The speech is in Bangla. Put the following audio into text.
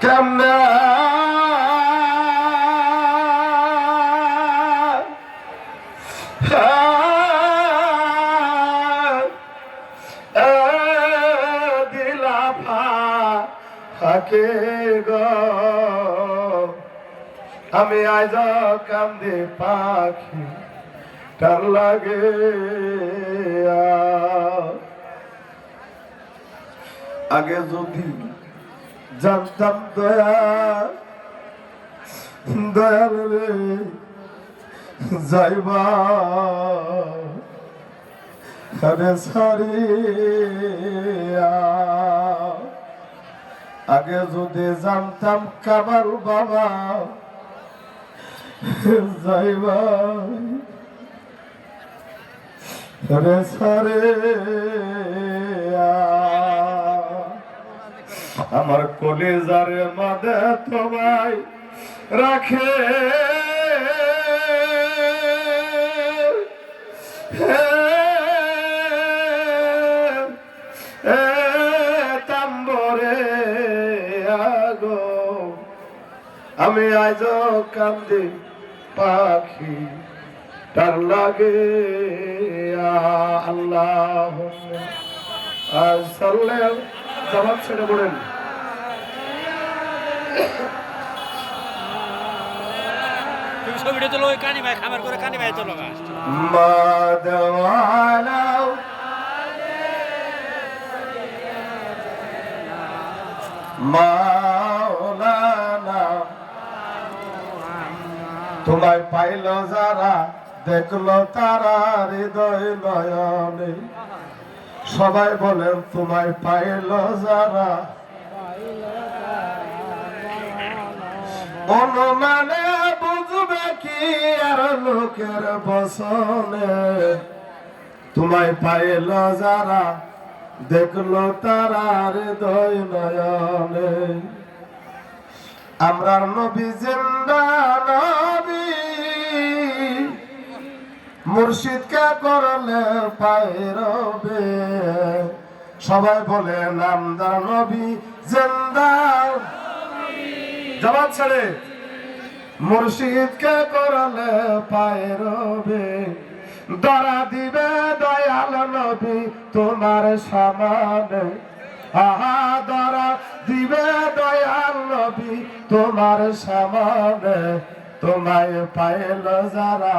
কেমনে দিলা ফাঁকে গো আমি আজ কান্দে পাখি টান লাগে আগে যদি জানতাম দয়াল রে যাইবা রে সারিয়া আগে যদি জানতাম কামাল বাবা যাইবা রে সারিয়া আমার কলেজার মাঝে তোমায় রাখে তাম্বরে আগো আমি আজ কান্দি পাখি তার লাগে আল্লাহ জবাব ছেড়ে বলেন ছবিটা তোলো কানি ভাই খামার করে কানি ভাই তোলো মাদওয়ালাও মাওলানা তোমায় পাইল যারা দেখলো তারা হৃদয় নয়নে সবাই বলেন তোমায় পাইল যারা অনুমানে বুঝবে কি আর লোকের বসনে তোমায় পাইল যারা দেখলো তারা হৃদয় নয়নে আমরার নবী জিন্দা নবী মুর্শিদকে করলে পাইরবে সবাই বলে নামদার নবী জিন্দা জবাব ছেড়ে মুর্শিদকে করলে পাইরবে ধরা দিবে দয়াল নবী তোমার সামনে আহা ধরা দিবে দয়াল নবী তোমার সামনে তোমায় পাইল যারা